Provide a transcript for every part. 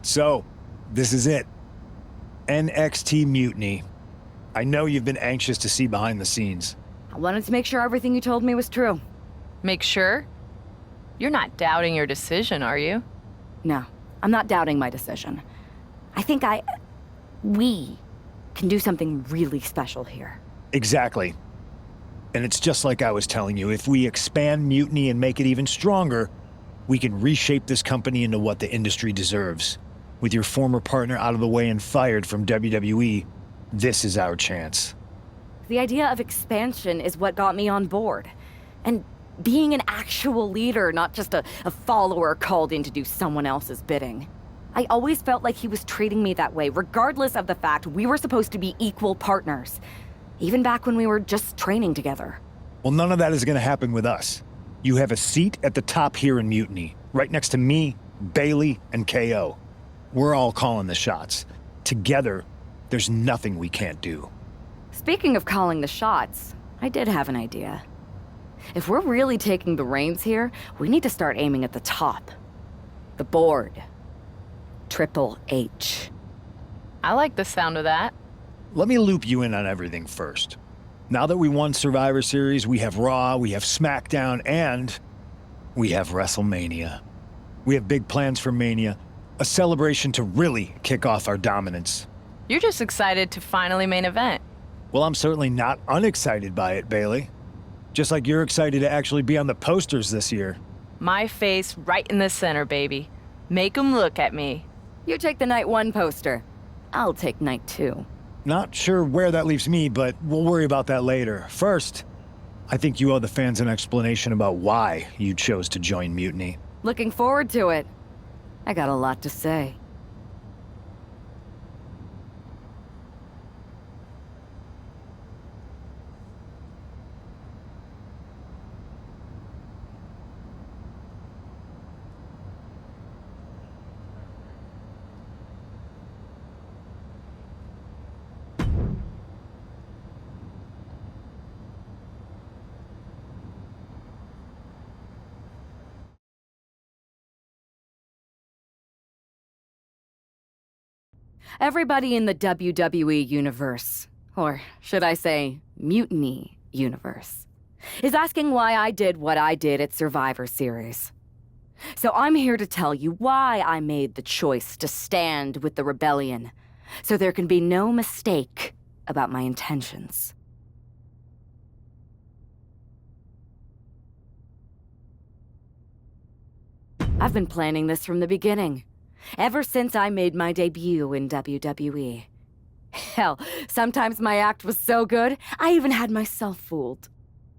So, this is it. NXT Mutiny. I know you've been anxious to see behind the scenes. I wanted to make sure everything you told me was true. Make sure? You're not doubting your decision, are you? No, I'm not doubting my decision. I think we can do something really special here. Exactly. And it's just like I was telling you, if we expand Mutiny and make it even stronger, we can reshape this company into what the industry deserves. With your former partner out of the way and fired from WWE, this is our chance. The idea of expansion is what got me on board. And being an actual leader, not just a follower called in to do someone else's bidding. I always felt like he was treating me that way, regardless of the fact we were supposed to be equal partners. Even back when we were just training together. Well, none of that is going to happen with us. You have a seat at the top here in Mutiny, right next to me, Bailey, and KO. We're all calling the shots. Together, there's nothing we can't do. Speaking of calling the shots, I did have an idea. If we're really taking the reins here, we need to start aiming at the top. The board. Triple H. I like the sound of that. Let me loop you in on everything first. Now that we won Survivor Series, we have Raw, we have SmackDown, and we have WrestleMania. We have big plans for Mania, a celebration to really kick off our dominance. You're just excited to finally main event. Well, I'm certainly not unexcited by it, Bailey. Just like you're excited to actually be on the posters this year. My face right in the center, baby. Make 'em look at me. You take the night 1 poster. I'll take night 2. Not sure where that leaves me, but we'll worry about that later. First, I think you owe the fans an explanation about why you chose to join Mutiny. Looking forward to it. I got a lot to say. Everybody in the WWE universe, or should I say, Mutiny universe, is asking why I did what I did at Survivor Series. So I'm here to tell you why I made the choice to stand with the rebellion, so there can be no mistake about my intentions. I've been planning this from the beginning. Ever since I made my debut in WWE. Hell, sometimes my act was so good, I even had myself fooled.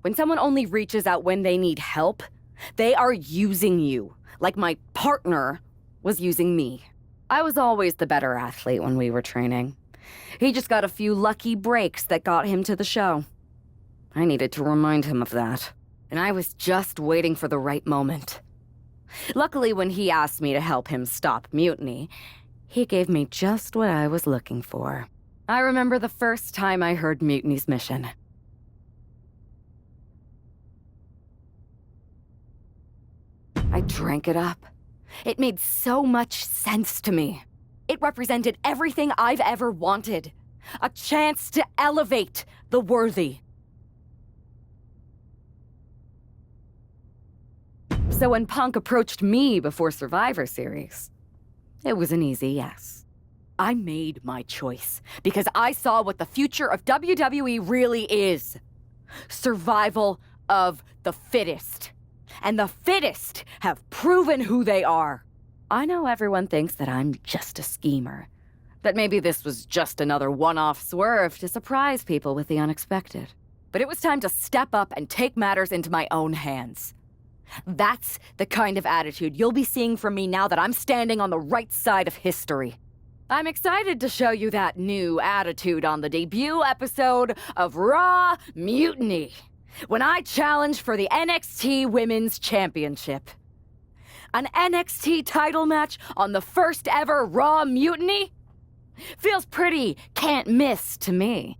When someone only reaches out when they need help, they are using you, like my partner was using me. I was always the better athlete when we were training. He just got a few lucky breaks that got him to the show. I needed to remind him of that, and I was just waiting for the right moment. Luckily, when he asked me to help him stop Mutiny, he gave me just what I was looking for. I remember the first time I heard Mutiny's mission. I drank it up. It made so much sense to me. It represented everything I've ever wanted. A chance to elevate the worthy. So when Punk approached me before Survivor Series, it was an easy yes. I made my choice because I saw what the future of WWE really is. Survival of the fittest. And the fittest have proven who they are. I know everyone thinks that I'm just a schemer. That maybe this was just another one-off swerve to surprise people with the unexpected. But it was time to step up and take matters into my own hands. That's the kind of attitude you'll be seeing from me now that I'm standing on the right side of history. I'm excited to show you that new attitude on the debut episode of Raw Mutiny, when I challenge for the NXT Women's Championship. An NXT title match on the first ever Raw Mutiny? Feels pretty can't miss to me.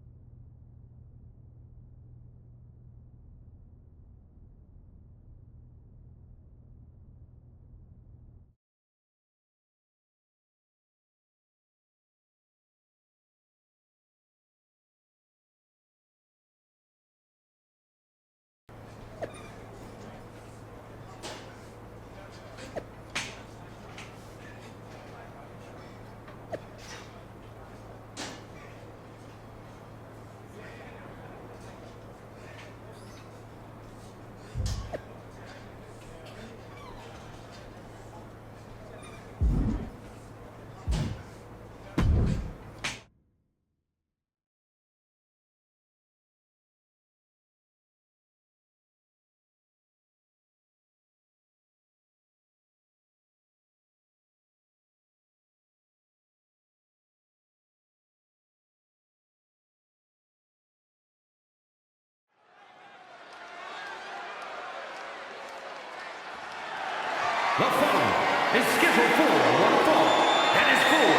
is scheduled for one fall and is for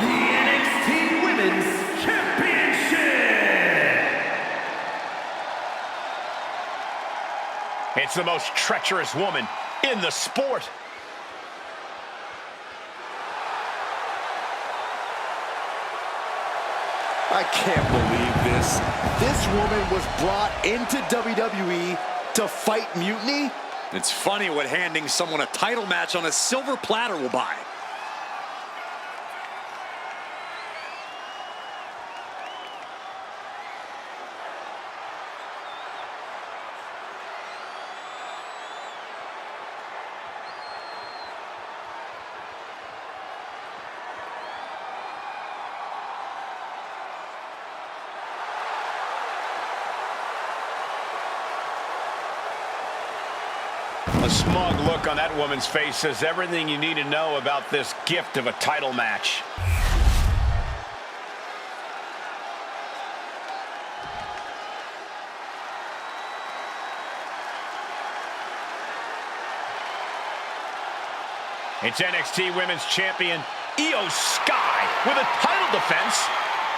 the NXT Women's Championship. It's the most treacherous woman in the sport. I can't believe this. This woman was brought into WWE to fight Mutiny? It's funny what handing someone a title match on a silver platter will buy. A smug look on that woman's face says everything you need to know about this gift of a title match. It's NXT Women's Champion IYO SKY with a title defense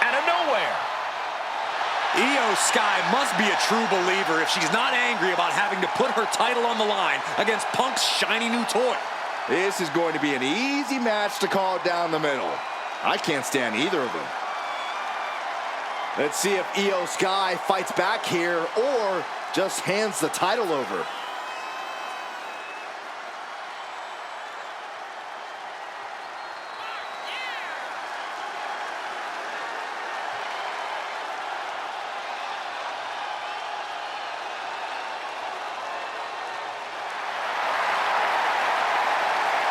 out of nowhere. IYO SKY must be a true believer if she's not angry about having to put her title on the line against Punk's shiny new toy. This is going to be an easy match to call down the middle. I can't stand either of them. Let's see if IYO SKY fights back here or just hands the title over.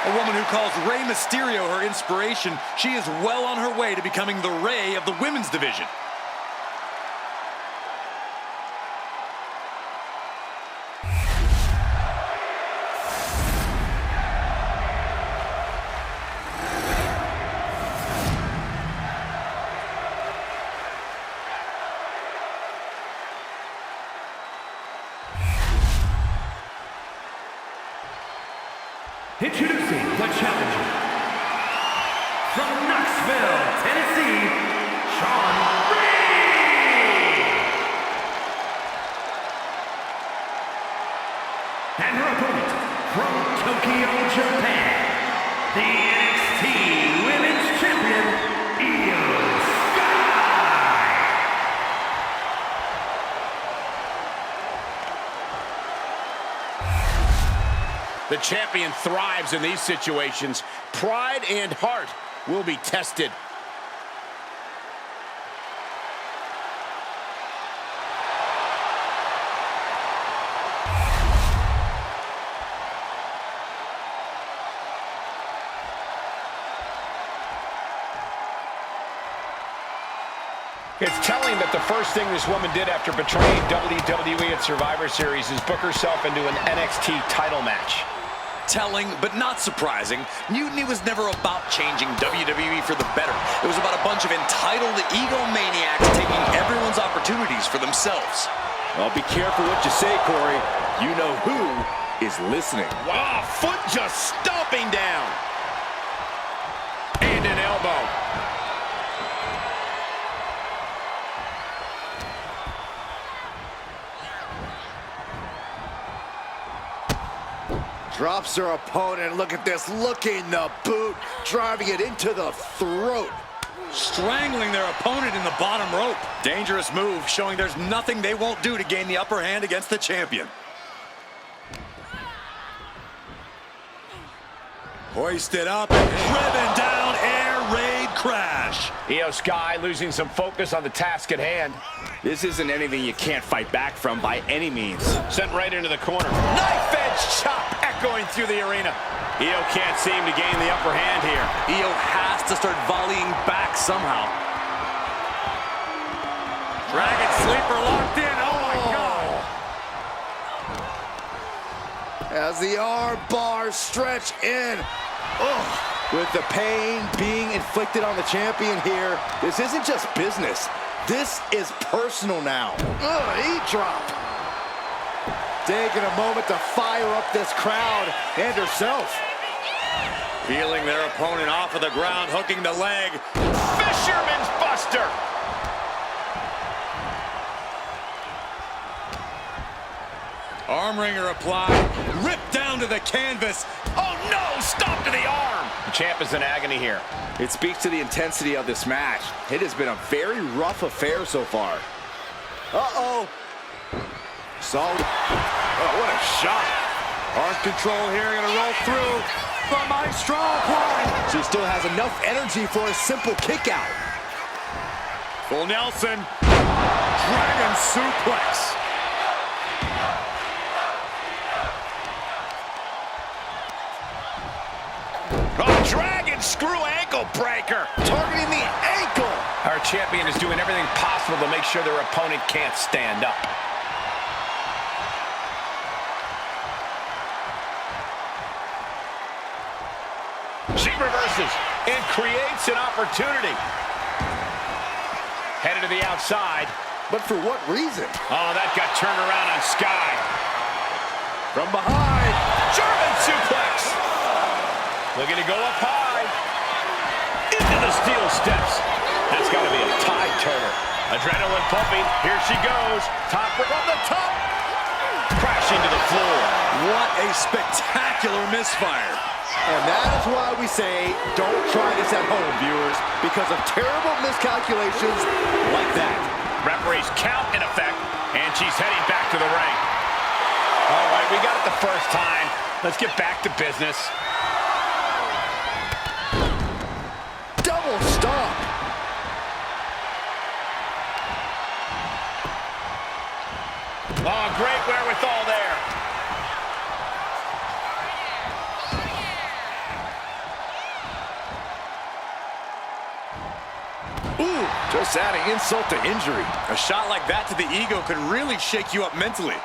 A woman who calls Rey Mysterio her inspiration, she is well on her way to becoming the Rey of the women's division. Introducing the challenger from Knoxville, Tennessee, Shawna Reed. And her opponent from Tokyo, Japan, the NXT Women's Champion, IYO SKY. The champion thrives in these situations. Pride and heart will be tested. It's telling that the first thing this woman did after betraying WWE at Survivor Series is book herself into an NXT title match. Telling, but not surprising, Mutiny was never about changing WWE for the better. It was about a bunch of entitled egomaniacs taking everyone's opportunities for themselves. Well, be careful what you say, Corey. You know who is listening. Wow, foot just stomping down. And an elbow. Drops her opponent. Look at this. Looking the boot. Driving it into the throat. Strangling their opponent in the bottom rope. Dangerous move, showing there's nothing they won't do to gain the upper hand against the champion. Hoisted up and driven down, air raid crash. IYO SKY losing some focus on the task at hand. This isn't anything you can't fight back from by any means. Sent right into the corner. Knife edge chop echoing through the arena. IYO can't seem to gain the upper hand here. IYO has to start volleying back somehow. Dragon sleeper locked in. Oh my God. As the arm bars stretch in. Oh. With the pain being inflicted on the champion here, this isn't just business. This is personal now. He dropped. Taking a moment to fire up this crowd and herself. Peeling their opponent off of the ground, hooking the leg. Fisherman's Buster. Arm wringer applied, ripped down to the canvas. Oh no, stop to the arm. The champ is in agony here. It speaks to the intensity of this match. It has been a very rough affair so far. Uh-oh. Solid. Oh, what a shot. Arm control here, gonna roll through. The Maestro applied. She still has enough energy for a simple kick out. Full Nelson. Dragon suplex. Dragon screw ankle breaker. Targeting the ankle. Our champion is doing everything possible to make sure their opponent can't stand up. She reverses and creates an opportunity. Headed to the outside. But for what reason? Oh, that got turned around on Sky. From behind. German suplex. Looking to go up high. Into the steel steps. That's got to be a tide turner. Adrenaline pumping. Here she goes. Top from the top. Crashing to the floor. What a spectacular misfire. And that is why we say, don't try this at home, viewers, because of terrible miscalculations like that. Referee's count in effect, and she's heading back to the ring. All right, we got it the first time. Let's get back to business. Double stomp. Oh, great wherewithal there. Ooh, just adding insult to injury. A shot like that to the ego could really shake you up mentally.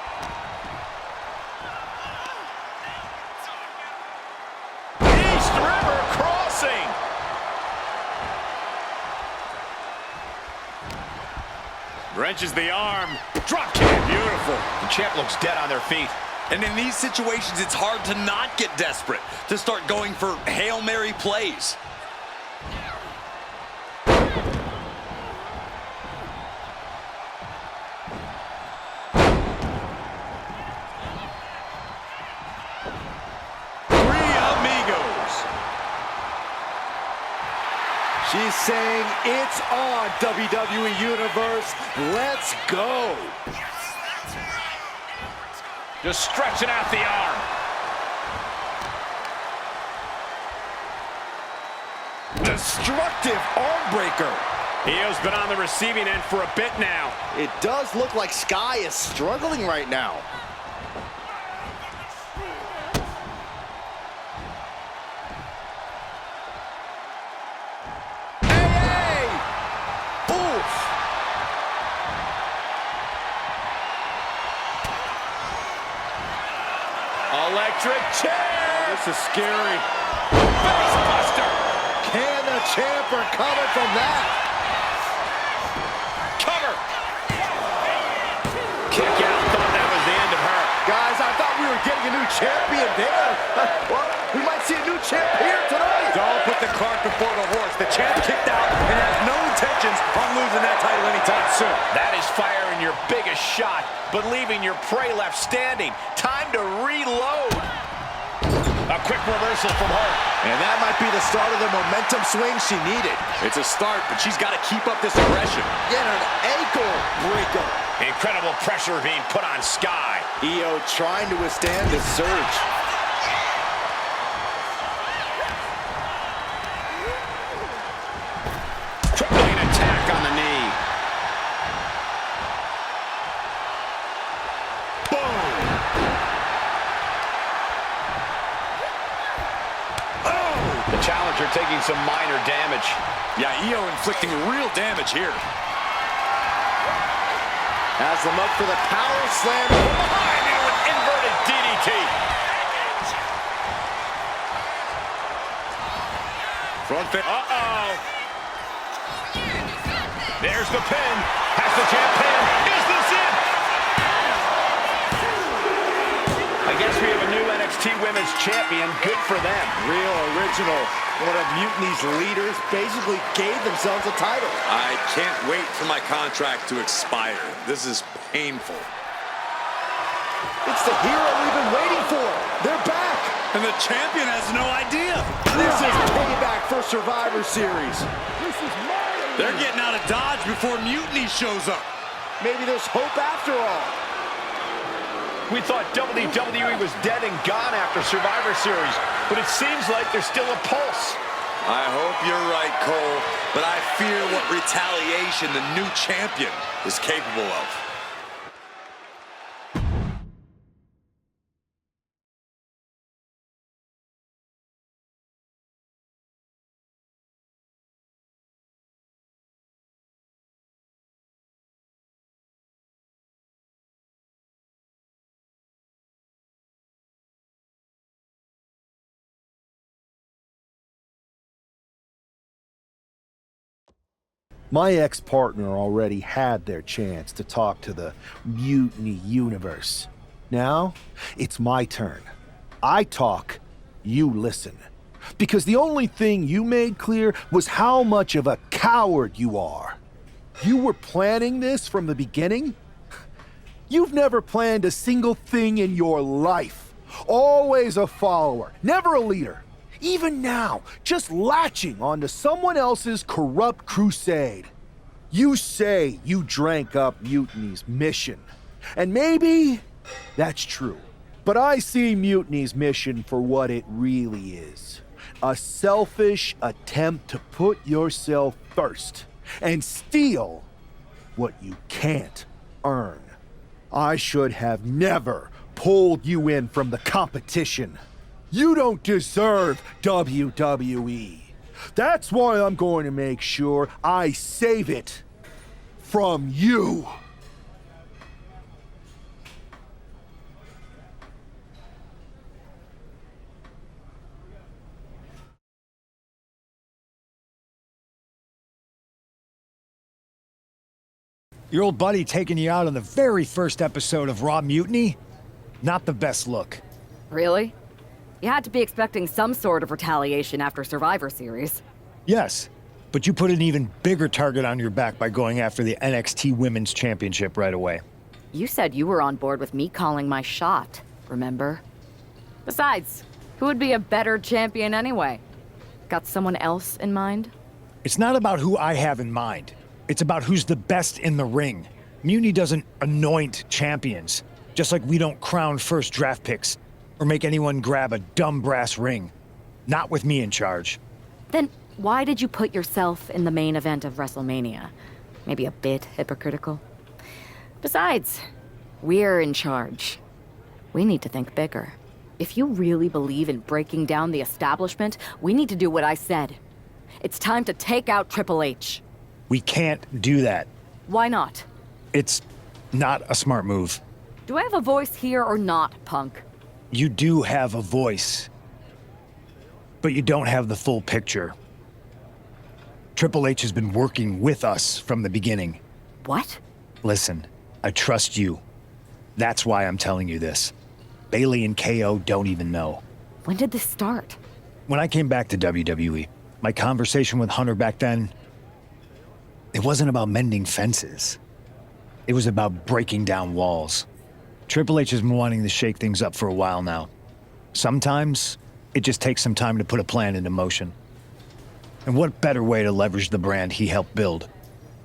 East River crossing. Wrenches the arm. Drop kick. Beautiful. The champ looks dead on their feet. And in these situations, it's hard to not get desperate, to start going for Hail Mary plays. She's saying it's on, WWE Universe. Let's go. Just stretching out the arm. Destructive arm breaker. Io's been on the receiving end for a bit now. It does look like Sky is struggling right now. Electric chair! This is scary. Face buster! Can the champ recover from that? Cover! Kick out. Thought that was the end of her. Guys, I thought we were getting a new champion there. Well, we might see a new champ here tonight. Don't put the cart before the horse. The champ kicked out and has no intentions on losing that title anytime soon. That is firing your biggest shot, but leaving your prey left standing. Time to reload. A quick reversal from her. And that might be the start of the momentum swing she needed. It's a start, but she's got to keep up this aggression. Get an ankle breaker. Incredible pressure being put on Sky. IYO trying to withstand this surge. Tripling attack on the knee. Boom. Oh! The challenger taking some minor damage. Yeah, IYO inflicting real damage here. Has them up for the power slam. Behind into an inverted DDT. Front fit. Uh-oh. There's the pin. Has the champ pin. Is this it? A I guess we have a new NXT Women's Champion. Good for them. Real original. One of Mutiny's leaders basically gave themselves a title. I can't wait for my contract to expire. This is painful. It's the hero we've been waiting for. They're back. And the champion has no idea. This is payback for Survivor Series. They're getting out of Dodge before Mutiny shows up. Maybe there's hope after all. We thought WWE was dead and gone after Survivor Series, but it seems like there's still a pulse. I hope you're right, Cole, but I fear what retaliation the new champion is capable of. My ex-partner already had their chance to talk to the Mutiny universe. Now, it's my turn. I talk, you listen. Because the only thing you made clear was how much of a coward you are. You were planning this from the beginning? You've never planned a single thing in your life. Always a follower, never a leader. Even now, just latching onto someone else's corrupt crusade. You say you drank up Mutiny's mission. And maybe that's true. But I see Mutiny's mission for what it really is. A selfish attempt to put yourself first and steal what you can't earn. I should have never pulled you in from the competition. You don't deserve WWE. That's why I'm going to make sure I save it from you. Your old buddy taking you out on the very first episode of Raw Mutiny? Not the best look. Really? You had to be expecting some sort of retaliation after Survivor Series. Yes, but you put an even bigger target on your back by going after the NXT Women's Championship right away. You said you were on board with me calling my shot, remember? Besides, who would be a better champion anyway? Got someone else in mind? It's not about who I have in mind. It's about who's the best in the ring. Mutiny doesn't anoint champions, just like we don't crown first draft picks or make anyone grab a dumb brass ring. Not with me in charge. Then why did you put yourself in the main event of WrestleMania? Maybe a bit hypocritical. Besides, we're in charge. We need to think bigger. If you really believe in breaking down the establishment, we need to do what I said. It's time to take out Triple H. We can't do that. Why not? It's not a smart move. Do I have a voice here or not, punk? You do have a voice, but you don't have the full picture. Triple H has been working with us from the beginning. What? Listen, I trust you. That's why I'm telling you this. Bayley and KO don't even know. When did this start? When I came back to WWE, my conversation with Hunter back then, it wasn't about mending fences. It was about breaking down walls. Triple H has been wanting to shake things up for a while now. Sometimes, it just takes some time to put a plan into motion. And what better way to leverage the brand he helped build?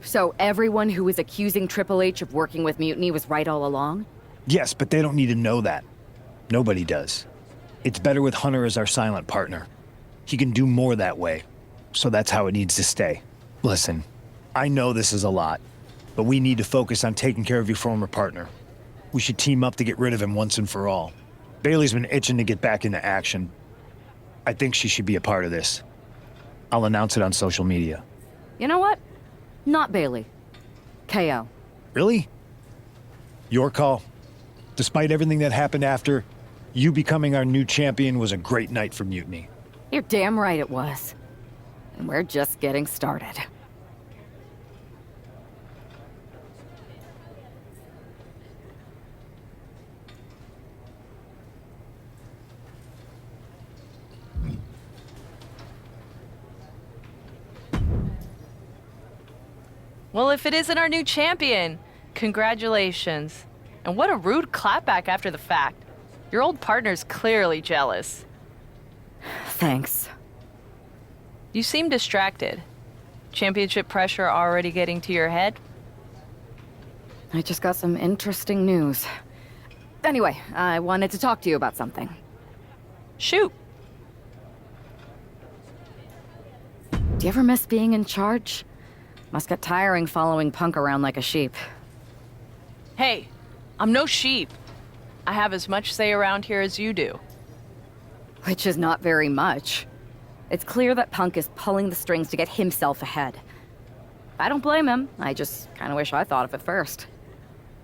So everyone who was accusing Triple H of working with Mutiny was right all along? Yes, but they don't need to know that. Nobody does. It's better with Hunter as our silent partner. He can do more that way, so that's how it needs to stay. Listen, I know this is a lot, but we need to focus on taking care of your former partner. We should team up to get rid of him once and for all. Bayley's been itching to get back into action. I think she should be a part of this. I'll announce it on social media. You know what? Not Bayley. KO. Really? Your call. Despite everything that happened after, you becoming our new champion was a great night for Mutiny. You're damn right it was. And we're just getting started. Well, if it isn't our new champion, congratulations. And what a rude clapback after the fact. Your old partner's clearly jealous. Thanks. You seem distracted. Championship pressure already getting to your head? I just got some interesting news. Anyway, I wanted to talk to you about something. Shoot. Do you ever miss being in charge? Must get tiring following Punk around like a sheep. Hey, I'm no sheep. I have as much say around here as you do. Which is not very much. It's clear that Punk is pulling the strings to get himself ahead. I don't blame him. I just kind of wish I thought of it first.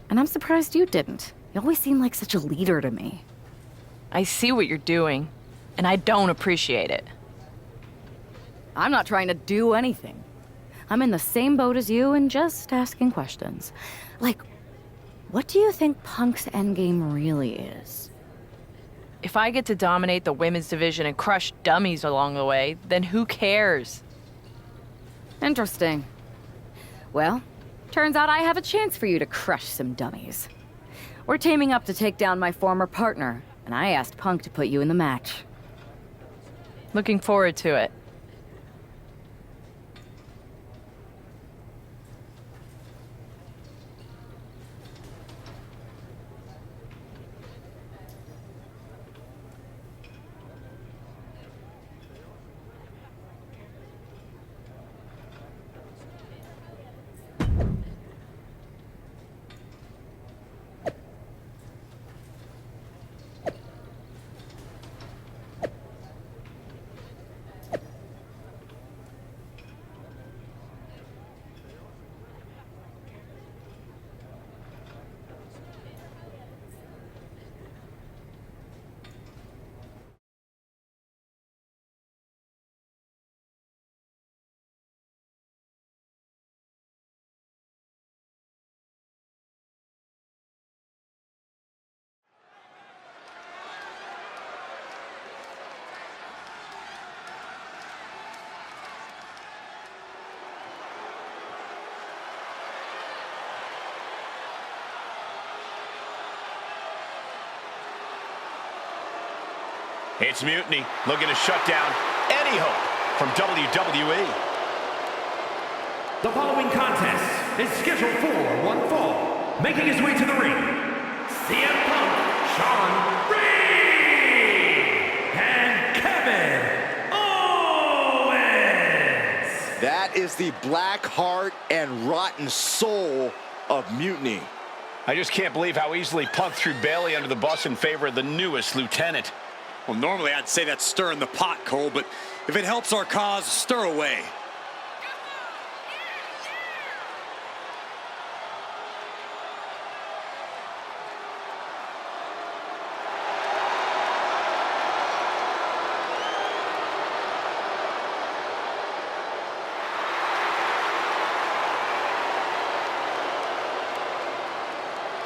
And I'm surprised you didn't. You always seem like such a leader to me. I see what you're doing, and I don't appreciate it. I'm not trying to do anything. I'm in the same boat as you and just asking questions. Like, what do you think Punk's endgame really is? If I get to dominate the women's division and crush dummies along the way, then who cares? Interesting. Well, turns out I have a chance for you to crush some dummies. We're teaming up to take down my former partner, and I asked Punk to put you in the match. Looking forward to it. It's Mutiny looking to shut down any hope from WWE. The following contest is scheduled for one fall. Making his way to the ring, CM Punk, Shawna Reed, and Kevin Owens. That is the black heart and rotten soul of Mutiny. I just can't believe how easily Punk threw Bailey under the bus in favor of the newest lieutenant. Well, normally I'd say that's stirring the pot, Cole, but if it helps our cause, stir away.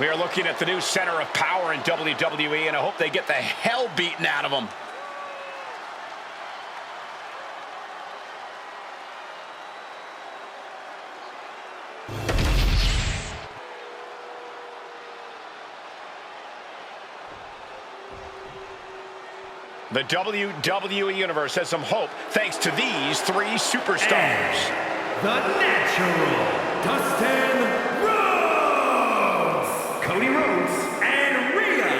We are looking at the new center of power in WWE, and I hope they get the hell beaten out of them. The WWE Universe has some hope thanks to these three superstars. And the Natural, Dustin Rhodes, Cody Rhodes, and Rhea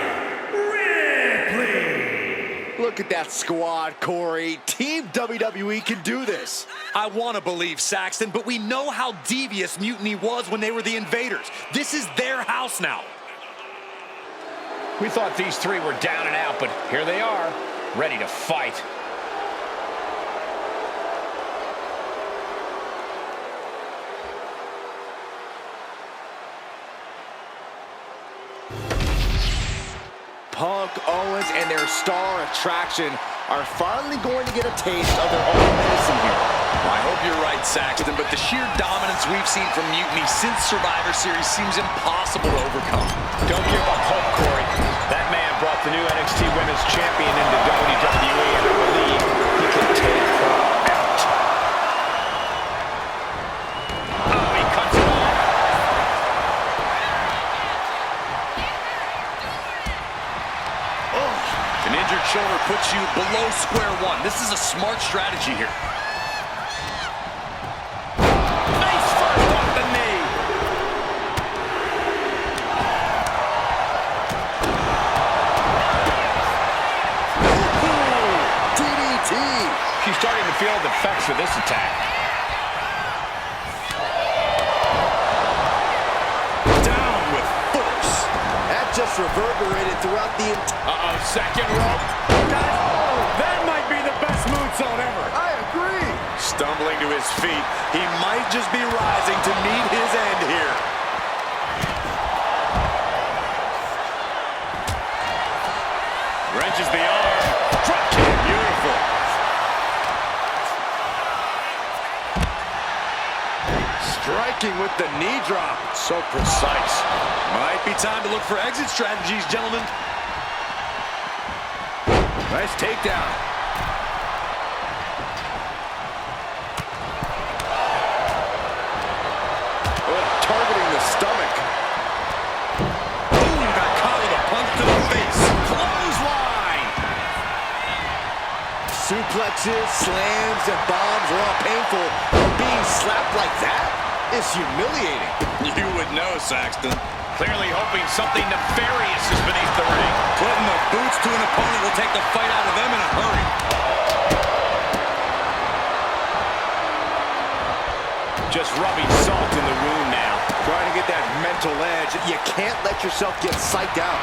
Ripley. Look at that squad, Corey. Team WWE can do this. I want to believe, Saxton, but we know how devious Mutiny was when they were the invaders. This is their house now. We thought these three were down and out, but here they are, ready to fight. Punk, Owens, and their star attraction are finally going to get a taste of their own medicine here. Well, I hope you're right, Saxton, but the sheer dominance we've seen from Mutiny since Survivor Series seems impossible to overcome. Don't give up hope, Corey. That man brought the new NXT Women's Champion into WWE, and I believe he can take her out. Oh, he cuts it below square one. This is a smart strategy here. Nice first off the knee. DDT. She's starting to feel the effects of this attack. Down with force. That just reverberated throughout the entire... Second rope. That might be the best moonsault ever. I agree. Stumbling to his feet. He might just be rising to meet his end here. Wrenches the arm. Drop kick. Beautiful. Striking with the knee drop. So precise. Might be time to look for exit strategies, gentlemen. Nice takedown. Oh, targeting the stomach. Boom, got caught with a punch to the face. Clothesline. Suplexes, slams, and bombs are all painful. But being slapped like that is humiliating. You would know, Saxton. Clearly hoping something nefarious is beneath the ring. Putting the boots to an opponent will take the fight out of them in a hurry. Just rubbing salt in the wound now. Trying to get that mental edge. You can't let yourself get psyched out.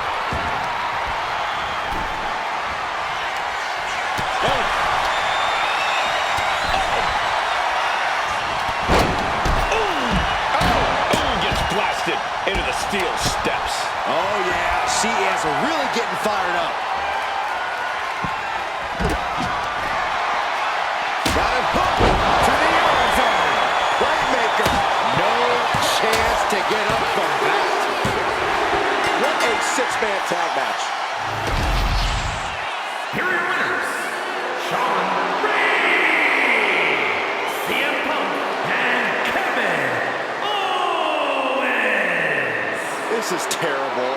Blasted into the steel steps. Oh, yeah. She is really getting fired up. Got him hooked to the arm zone. Playmaker. No chance to get up from that. What a six-man tag match. Here are your winners, Shawna Reed, CM Punk, and Kevin Owens. This is terrible.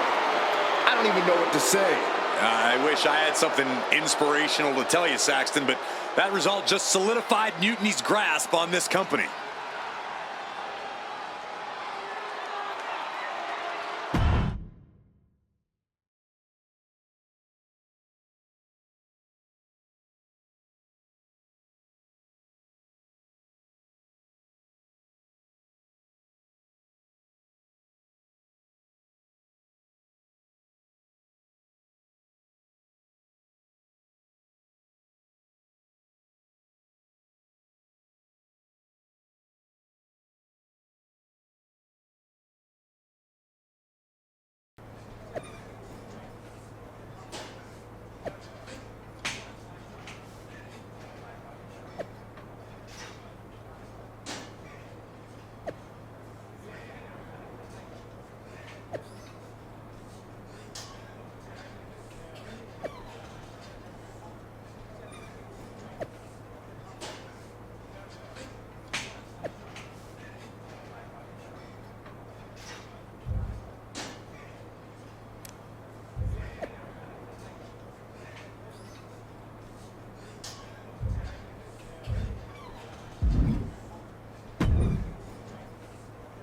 I don't even know what to say. I wish I had something inspirational to tell you, Saxton, but that result just solidified Mutiny's grasp on this company.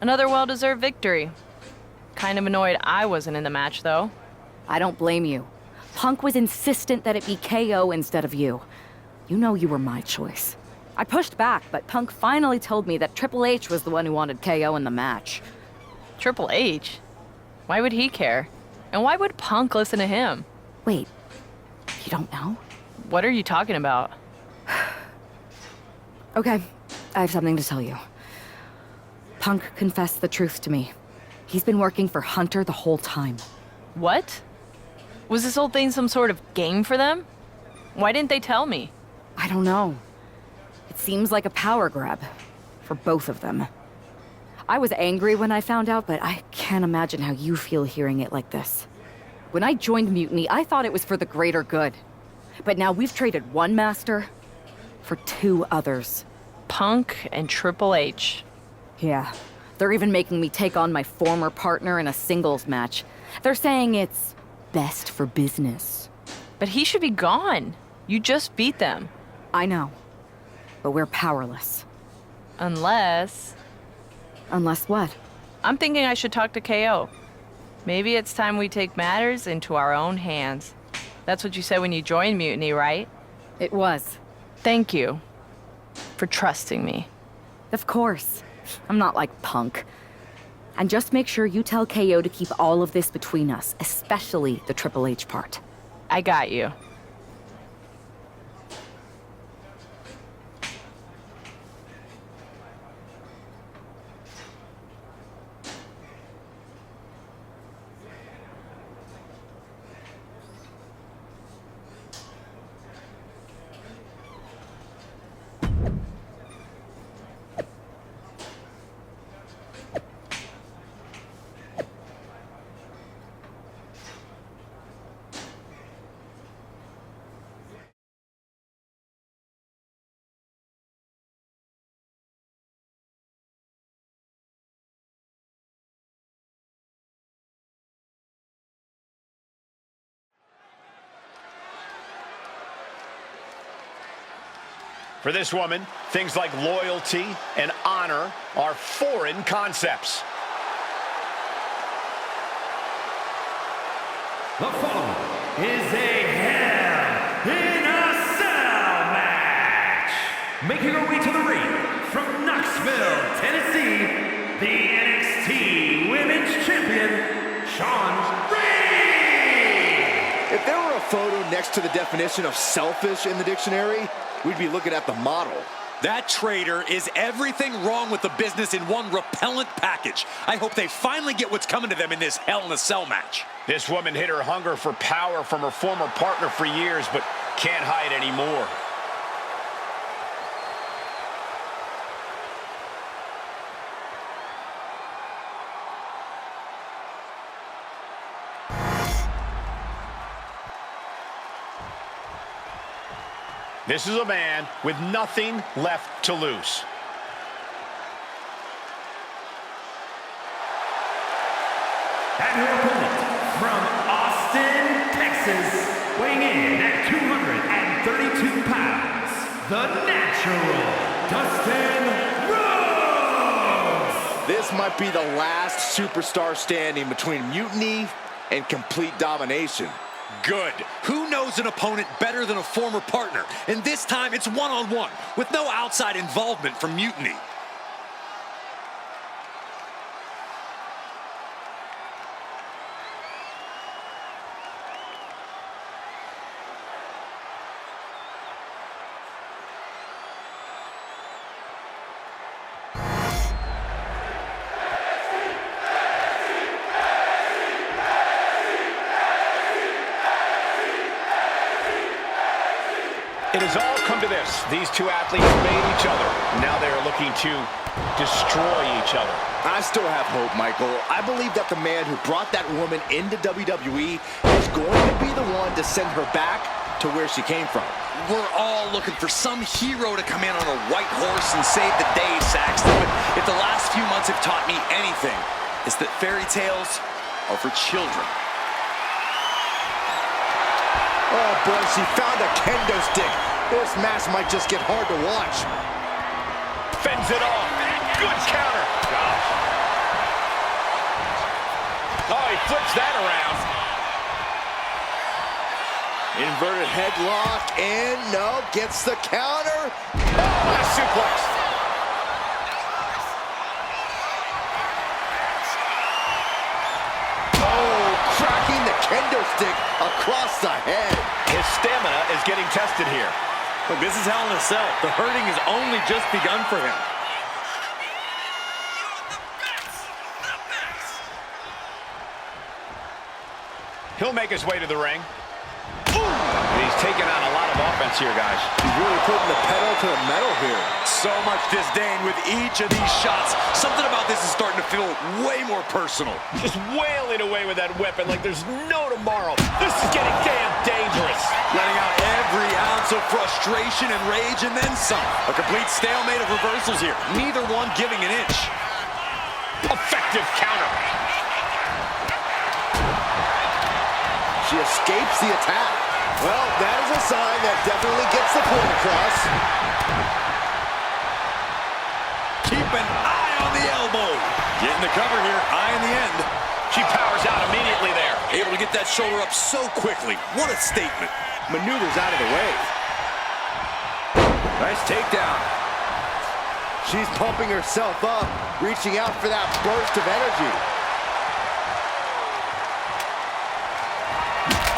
Another well-deserved victory. Kind of annoyed I wasn't in the match, though. I don't blame you. Punk was insistent that it be KO instead of you. You know you were my choice. I pushed back, but Punk finally told me that Triple H was the one who wanted KO in the match. Triple H? Why would he care? And why would Punk listen to him? Wait, you don't know? What are you talking about? Okay, I have something to tell you. Punk confessed the truth to me. He's been working for Hunter the whole time. What? Was this whole thing some sort of game for them? Why didn't they tell me? I don't know. It seems like a power grab. For both of them. I was angry when I found out, but I can't imagine how you feel hearing it like this. When I joined Mutiny, I thought it was for the greater good. But now we've traded one master for two others. Punk and Triple H. Yeah. They're even making me take on my former partner in a singles match. They're saying it's best for business. But he should be gone. You just beat them. I know, but we're powerless. Unless... Unless what? I'm thinking I should talk to KO. Maybe it's time we take matters into our own hands. That's what you said when you joined Mutiny, right? It was. Thank you for trusting me. Of course. I'm not like Punk. And just make sure you tell KO to keep all of this between us, especially the Triple H part. I got you. For this woman, things like loyalty and honor are foreign concepts. The following is a Hell in a Cell match. Making her way to the ring from Knoxville, Tennessee, the NXT Women's Champion, Shawna Reed. If there were a photo next to the definition of selfish in the dictionary, we'd be looking at the model. That traitor is everything wrong with the business in one repellent package. I hope they finally get what's coming to them in this Hell in a Cell match. This woman hid her hunger for power from her former partner for years, but can't hide anymore. This is a man with nothing left to lose. And her opponent from Austin, Texas, weighing in at 232 pounds, the Natural, Dustin Rhodes. This might be the last superstar standing between Mutiny and complete domination. Good. Who knows an opponent better than a former partner? And this time it's one-on-one, with no outside involvement from Mutiny. It has all come to this. These two athletes made each other. Now they are looking to destroy each other. I still have hope, Michael. I believe that the man who brought that woman into WWE is going to be the one to send her back to where she came from. We're all looking for some hero to come in on a white horse and save the day, Saxton. But if the last few months have taught me anything, it's that fairy tales are for children. Oh boy, she found a kendo stick. This match might just get hard to watch. Fends it off. Good counter. Gosh. Oh, he flips that around. Inverted headlock, and no, gets the counter. Oh, a suplex. Cracking the kendo stick across the head. His stamina is getting tested here. Look, this is Hell in a Cell. The hurting has only just begun for him. He'll make his way to the ring. And he's taking on a lot of offense here, guys. He's really putting the pedal to the metal here. So much disdain with each of these shots. Something about this is starting to feel way more personal. Just wailing away with that weapon like there's no tomorrow. This is getting damn dangerous. Letting out every ounce of frustration and rage and then some. A complete stalemate of reversals here. Neither one giving an inch. Effective counter. She escapes the attack. Well, that is a sign that definitely gets the point across. Keep an eye on the elbow. Getting the cover here, eye in the end. She powers out immediately there. Able to get that shoulder up so quickly. What a statement. Maneuvers out of the way. Nice takedown. She's pumping herself up, reaching out for that burst of energy.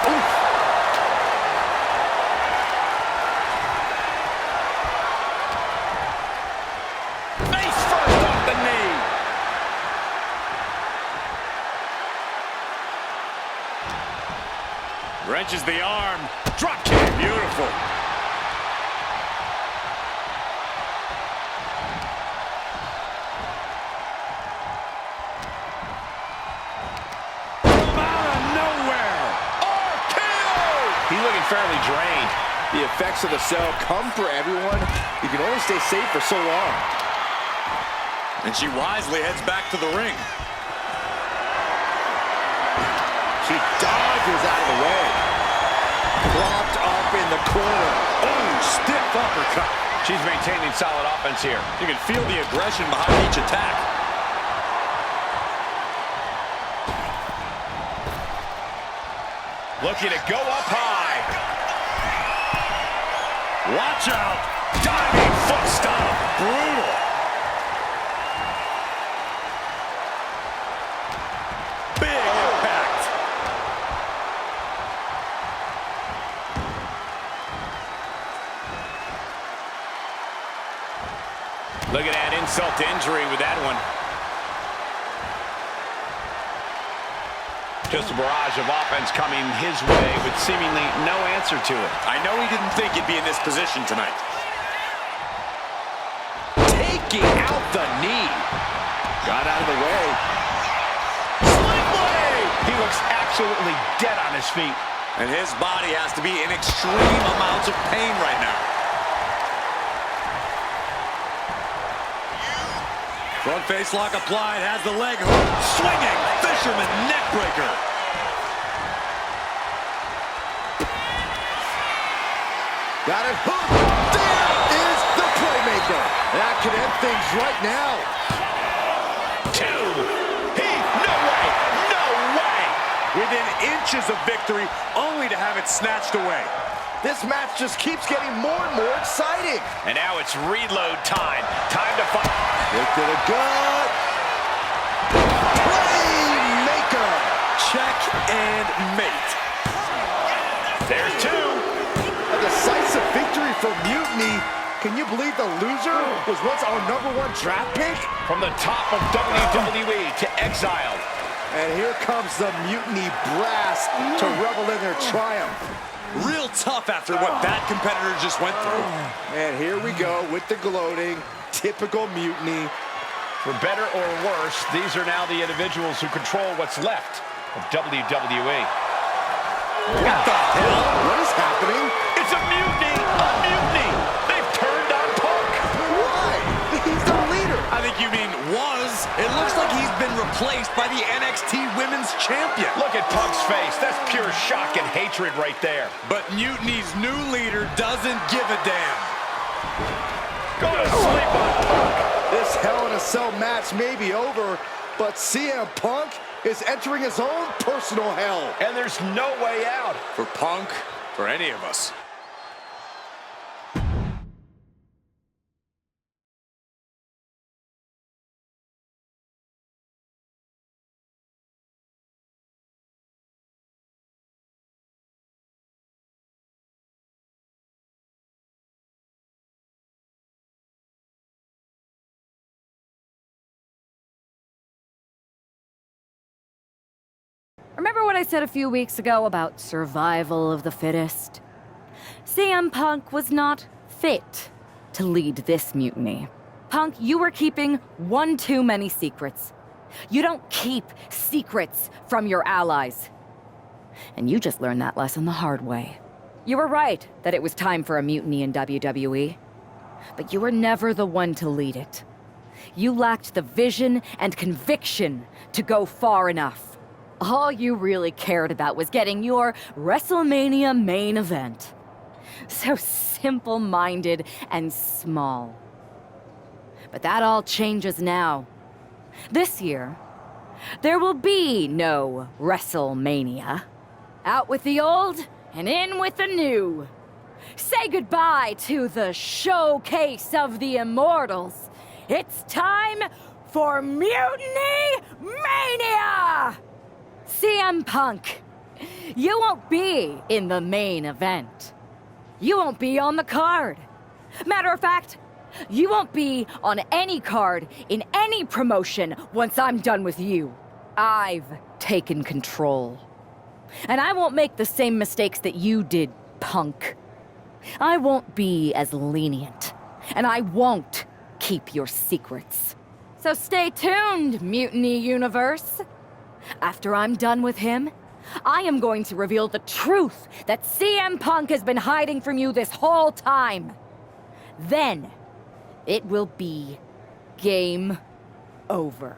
Oof. Face first off the knee. Wrenches the arm. Drop kick. Beautiful. From out of nowhere. RKO. He's looking fairly drained. The effects of the cell come for everyone. You can only stay safe for so long. And she wisely heads back to the ring. She dodges out of the way. Blocked up in the corner. Oh, stiff uppercut. She's maintaining solid offense here. You can feel the aggression behind each attack. Looking to go up high. Watch out. Diving foot stomp. Brutal. Big impact. Look at that insult to injury with that one. Just a barrage of offense coming his way with seemingly no answer to it. I know he didn't think he'd be in this position tonight. Taking out the knee. Got out of the way. Sling blade! He looks absolutely dead on his feet. And his body has to be in extreme amounts of pain right now. Front face lock applied, has the leg hook. Swinging, fisherman neck breaker. Got it hooked. There is the playmaker. That could end things right now. Two. No way. No way. Within inches of victory, only to have it snatched away. This match just keeps getting more and more exciting. And now it's reload time. Time to fight. Kick to the gut. Playmaker. Check and mate. There's two. A decisive victory for Mutiny. Can you believe the loser was once our #1 draft pick? From the top of WWE to exiled. And here comes the Mutiny brass to revel in their triumph. Real tough after what that competitor just went through. And here we go with the gloating. Typical Mutiny. For better or worse, these are now the individuals who control what's left of WWE. What the hell? What is happening? It's a mutiny! A mutiny! They've turned on Punk! Why? He's the leader. I think you mean was. It looks like he's been replaced by the NXT Women's Champion. Look at Punk's face. That's pure shock and hatred right there. But Mutiny's new leader doesn't give a damn. Go to sleep on Punk. This Hell in a Cell match may be over, but CM Punk is entering his own personal hell. And there's no way out. For Punk, for any of us. Remember what I said a few weeks ago about survival of the fittest? CM Punk was not fit to lead this mutiny. Punk, you were keeping one too many secrets. You don't keep secrets from your allies. And you just learned that lesson the hard way. You were right that it was time for a mutiny in WWE. But you were never the one to lead it. You lacked the vision and conviction to go far enough. All you really cared about was getting your WrestleMania main event. So simple-minded and small. But that all changes now. This year, there will be no WrestleMania. Out with the old and in with the new. Say goodbye to the showcase of the immortals. It's time for Mutiny Mania! CM Punk, you won't be in the main event. You won't be on the card. Matter of fact, you won't be on any card in any promotion once I'm done with you. I've taken control. And I won't make the same mistakes that you did, Punk. I won't be as lenient. And I won't keep your secrets. So stay tuned, Mutiny Universe. After I'm done with him, I am going to reveal the truth that CM Punk has been hiding from you this whole time. Then, it will be game over.